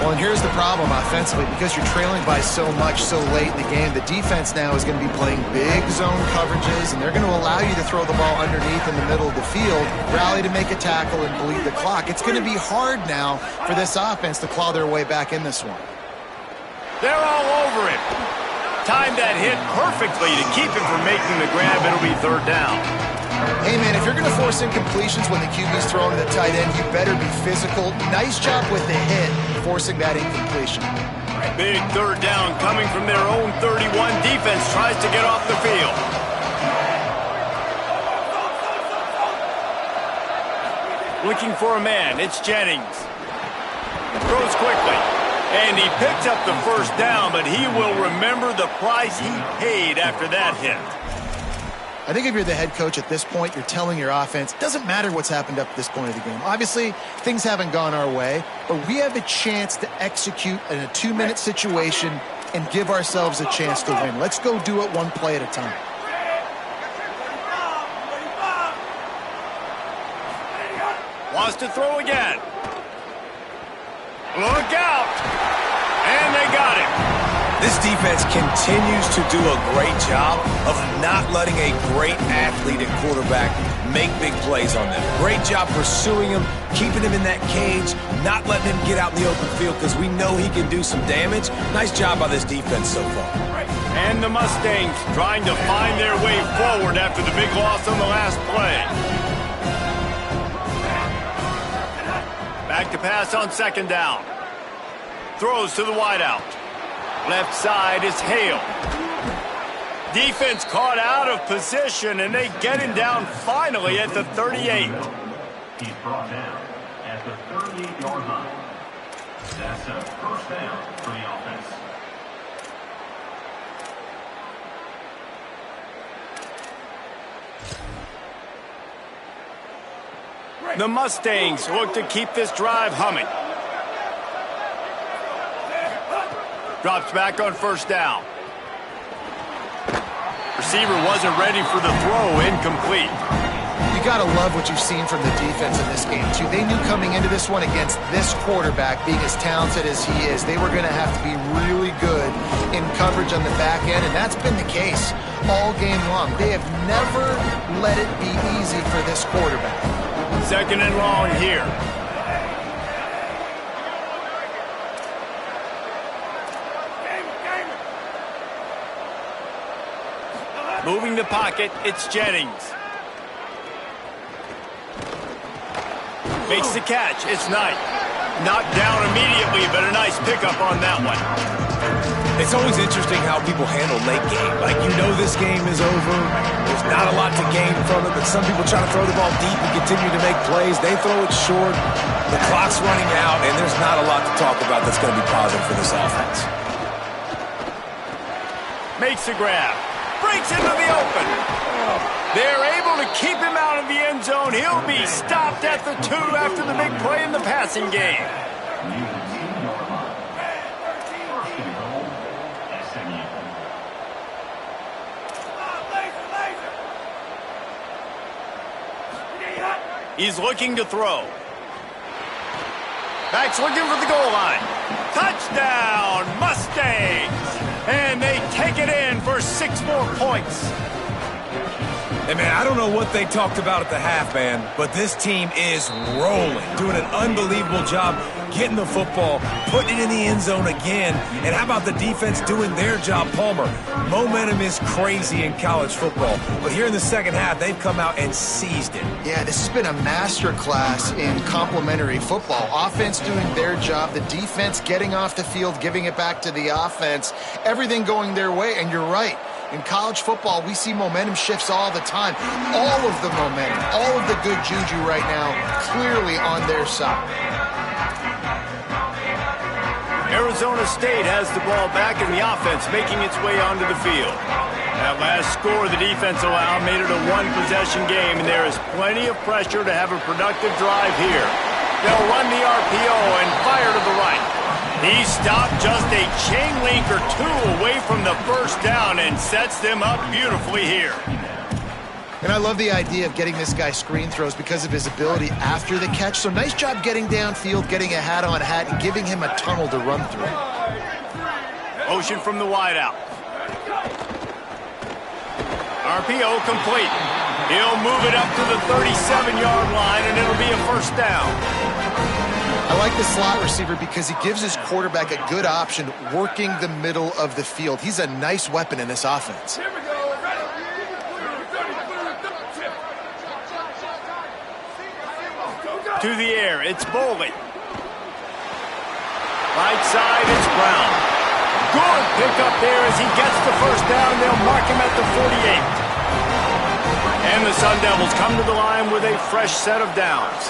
Well, and here's the problem offensively. Because you're trailing by so much so late in the game, the defense now is going to be playing big zone coverages, and they're going to allow you to throw the ball underneath in the middle of the field, rally to make a tackle, and bleed the clock. It's going to be hard now for this offense to claw their way back in this one. They're all over it. Timed that hit perfectly to keep him from making the grab. It'll be 3rd down. Hey, man, if you're going to force incompletions when the QB's throwing the tight end, you better be physical. Nice job with the hit, forcing that incompletion. Big 3rd down coming from their own 31. Defense tries to get off the field. Looking for a man. It's Jennings. Throws quickly. And he picks up the first down, but he will remember the price he paid after that hit. I think if you're the head coach at this point, you're telling your offense, it doesn't matter what's happened up to this point of the game. Obviously, things haven't gone our way, but we have a chance to execute in a 2-minute situation and give ourselves a chance to win. Let's go do it one play at a time. Wants to throw again. Look out! And they got him. This defense continues to do a great job of not letting a great athlete and quarterback make big plays on them. Great job pursuing him, keeping him in that cage, not letting him get out in the open field because we know he can do some damage. Nice job by this defense so far. And the Mustangs trying to find their way forward after the big loss on the last play. Back to pass on second down. Throws to the wideout. Left side is Hale. Defense caught out of position, and they get him down finally at the 38. He's brought down at the 38-yard line. That's a first down for the offense. The Mustangs look to keep this drive humming. Drops back on first down. Receiver wasn't ready for the throw, incomplete. You got to love what you've seen from the defense in this game, too. They knew coming into this one against this quarterback, being as talented as he is, they were going to have to be really good in coverage on the back end, and that's been the case all game long. They have never let it be easy for this quarterback. Second and long here. Moving the pocket, it's Jennings. Makes the catch, it's Knight. Knocked down immediately, but a nice pickup on that one. It's always interesting how people handle late game. Like, you know this game is over. There's not a lot to gain from it, but some people try to throw the ball deep and continue to make plays. They throw it short. The clock's running out, and there's not a lot to talk about that's going to be positive for this offense. Makes the grab. Breaks into the open. They're able to keep him out of the end zone. He'll be stopped at the 2 after the big play in the passing game. He's looking to throw. Back's looking for the goal line. Touchdown, Mustangs! And they take it in for 6 more points. Hey, man, I don't know what they talked about at the half, man, but this team is rolling, doing an unbelievable job getting the football, putting it in the end zone again. And how about the defense doing their job, Palmer? Momentum is crazy in college football, but here in the second half, they've come out and seized it. Yeah, this has been a masterclass in complementary football. Offense doing their job, the defense getting off the field, giving it back to the offense, everything going their way, and you're right. In college football, we see momentum shifts all the time. All of the momentum, all of the good juju right now, clearly on their side. Arizona State has the ball back in the offense, making its way onto the field. That last score the defense allowed made it a 1-possession game, and there is plenty of pressure to have a productive drive here. They'll run the RPO and fire to the right. He stopped just a chain link or 2 away from the first down and sets them up beautifully here. And I love the idea of getting this guy screen throws because of his ability after the catch. So nice job getting downfield, getting a hat-on-hat, and giving him a tunnel to run through. Motion from the wideout. RPO complete. He'll move it up to the 37-yard line, and it'll be a first down. I like the slot receiver because he gives his quarterback a good option working the middle of the field. He's a nice weapon in this offense. To the air, it's Boley. Right side, it's Brown. Good pickup there as he gets the first down. They'll mark him at the 48. And the Sun Devils come to the line with a fresh set of downs.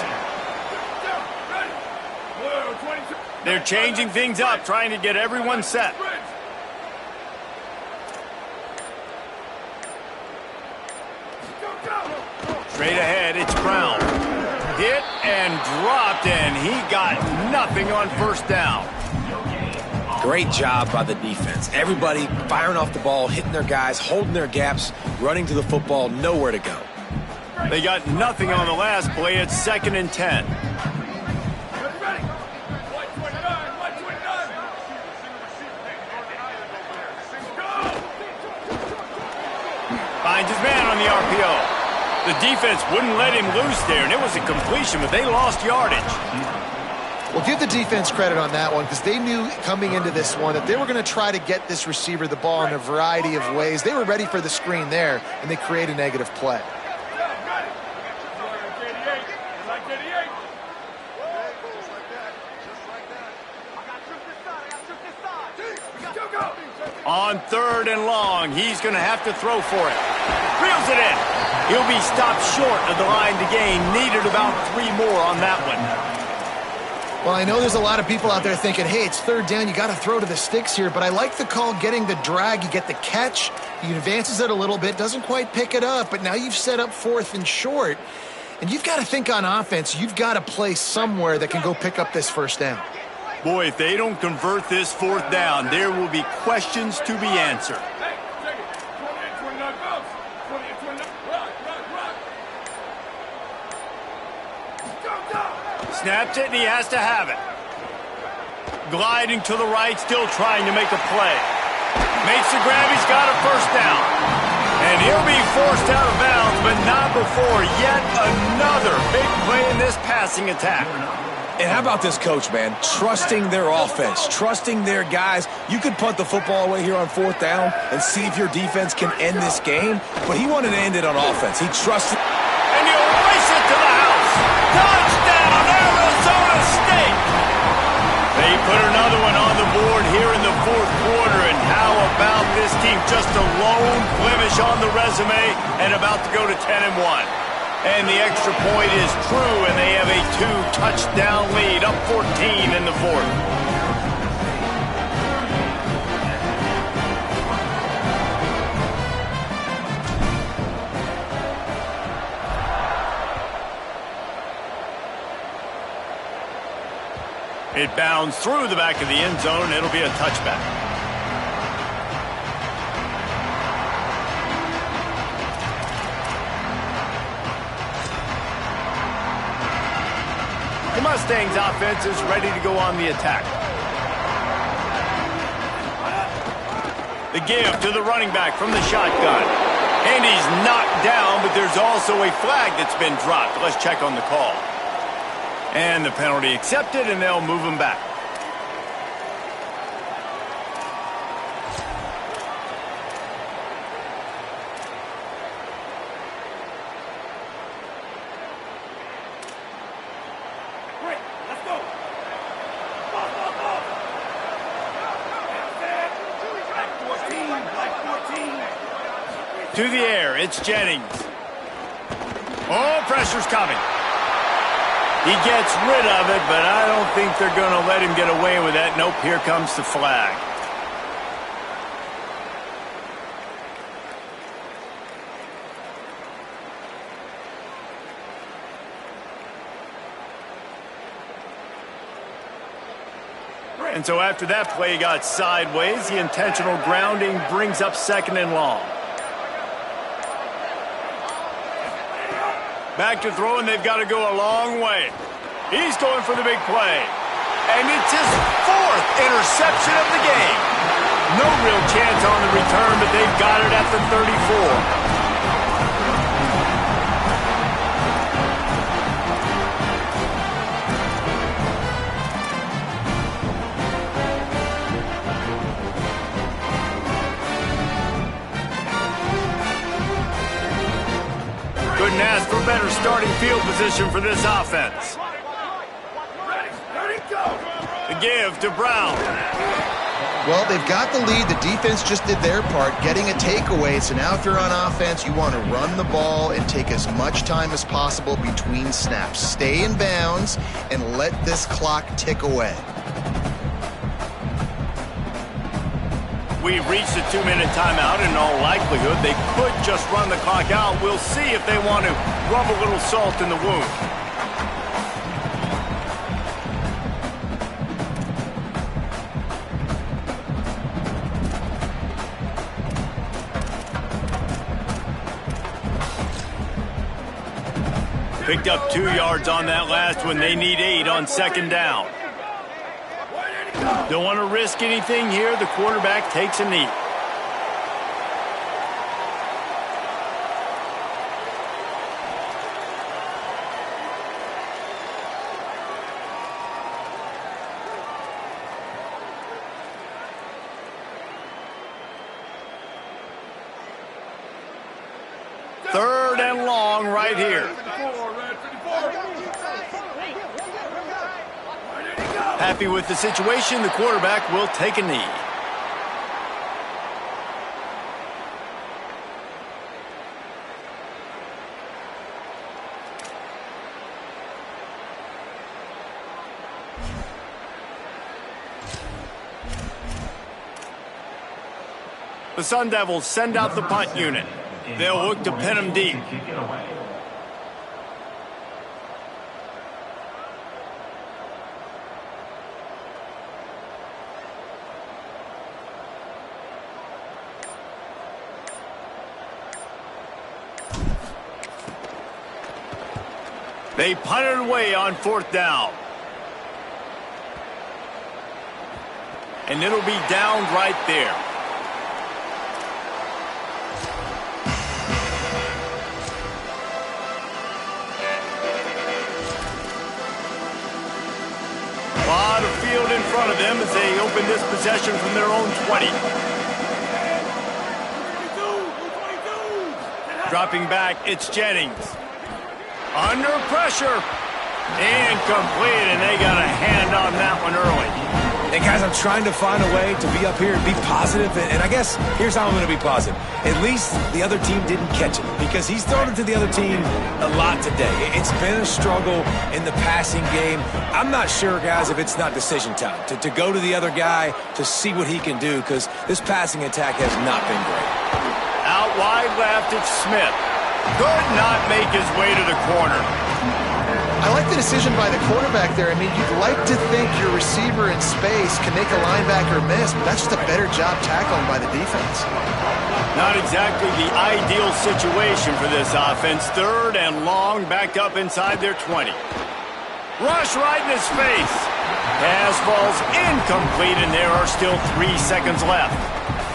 They're changing things up, trying to get everyone set. Straight ahead, it's Brown. Hit and dropped, and he got nothing on first down. Great job by the defense. Everybody firing off the ball, hitting their guys, holding their gaps, running to the football, nowhere to go. They got nothing on the last play. It's 2nd and 10. Finds his man on the RPO. The defense wouldn't let him loose there, and it was a completion, but they lost yardage. Well, give the defense credit on that one because they knew coming into this one that they were going to try to get this receiver the ball in a variety of ways. They were ready for the screen there, and they create a negative play. On 3rd and long, he's going to have to throw for it. Reels it in. He'll be stopped short of the line to gain. Needed about 3 more on that one. Well, I know there's a lot of people out there thinking, hey, it's 3rd down, you got to throw to the sticks here, but I like the call getting the drag. You get the catch, he advances it a little bit, doesn't quite pick it up, but now you've set up 4th and short, and you've got to think on offense. You've got to play somewhere that can go pick up this 1st down. Boy, if they don't convert this 4th down, there will be questions to be answered. Snaps it, and he has to have it. Gliding to the right, still trying to make a play. Makes the grab, he's got a 1st down. And he'll be forced out of bounds, but not before yet another big play in this passing attack. And how about this coach, man? Trusting their offense, trusting their guys. You could punt the football away here on 4th down and see if your defense can end this game, but he wanted to end it on offense. He trusted. And he'll race it to the house. Touchdown, Arizona State! They put another one on the board here in the 4th quarter, and how about this team? Just a lone blemish on the resume and about to go to 10-1. And the extra point is true, and they have a 2-touchdown lead, up 14 in the 4th. It bounds through the back of the end zone. It'll be a touchback. The Mustangs offense is ready to go on the attack. The give to the running back from the shotgun. And he's knocked down, but there's also a flag that's been dropped. Let's check on the call. And the penalty accepted, and they'll move him back. To the air, it's Jennings. Oh, pressure's coming. He gets rid of it, but I don't think they're going to let him get away with that. Nope, here comes the flag. And so after that play got sideways, the intentional grounding brings up 2nd and long. Back to throw, and they've got to go a long way. He's going for the big play. And it's his 4th interception of the game. No real chance on the return, but they've got it at the 34. Couldn't ask for better starting field position for this offense. The give to Brown. Well, they've got the lead. The defense just did their part, getting a takeaway. So now if you're on offense, you want to run the ball and take as much time as possible between snaps. Stay in bounds and let this clock tick away. We've reached the 2-minute timeout. In all likelihood, they could just run the clock out. We'll see if they want to rub a little salt in the wound. Picked up 2 yards on that last one. They need 8 on second down. Don't want to risk anything here. The quarterback takes a knee. Third and long right here. Happy with the situation, the quarterback will take a knee. The Sun Devils send out the punt unit. They'll look to pin him deep. They punt it away on fourth down. And it'll be down right there. A lot of field in front of them as they open this possession from their own 20. Dropping back, it's Jennings. Under pressure. Incomplete, and they got a hand on that one early. Hey, guys, I'm trying to find a way to be up here and be positive, and I guess here's how I'm going to be positive. At least the other team didn't catch it, because he's thrown it to the other team a lot today. It's been a struggle in the passing game. I'm not sure, guys, if it's not decision time, to go to the other guy to see what he can do, because this passing attack has not been great. Out wide left, it's Smith. Could not make his way to the corner. I like the decision by the quarterback there. I mean, you'd like to think your receiver in space can make a linebacker miss, but that's just a better job tackling by the defense. Not exactly the ideal situation for this offense. Third and long, back up inside their 20. Rush right in his face. Pass falls incomplete, and there are still 3 seconds left.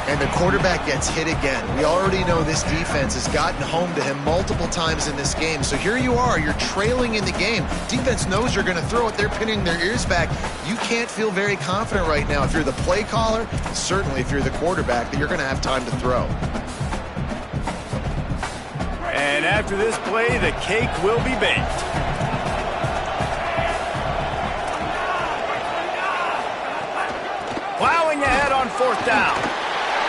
And the quarterback gets hit again. We already know this defense has gotten home to him multiple times in this game. So here you are, you're trailing in the game. Defense knows you're going to throw it. They're pinning their ears back. You can't feel very confident right now if you're the play caller, certainly if you're the quarterback, that you're going to have time to throw. And after this play, the cake will be baked. Plowing ahead on fourth down.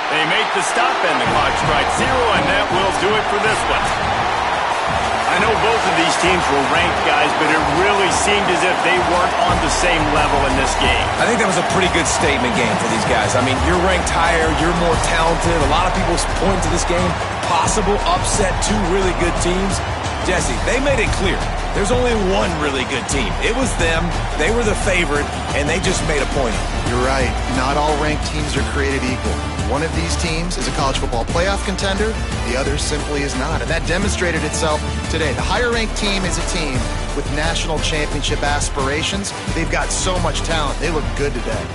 They make the stop, and the clock strikes 0, and that will do it for this one. I know both of these teams were ranked, guys, but it really seemed as if they weren't on the same level in this game. I think that was a pretty good statement game for these guys. I mean, you're ranked higher, you're more talented. A lot of people point to this game, possible upset, 2 really good teams. Jesse, they made it clear. There's only one really good team. It was them. They were the favorite, and they just made a point. You're right. Not all ranked teams are created equal. One of these teams is a college football playoff contender. The other simply is not. And that demonstrated itself today. The higher-ranked team is a team with national championship aspirations. They've got so much talent. They look good today.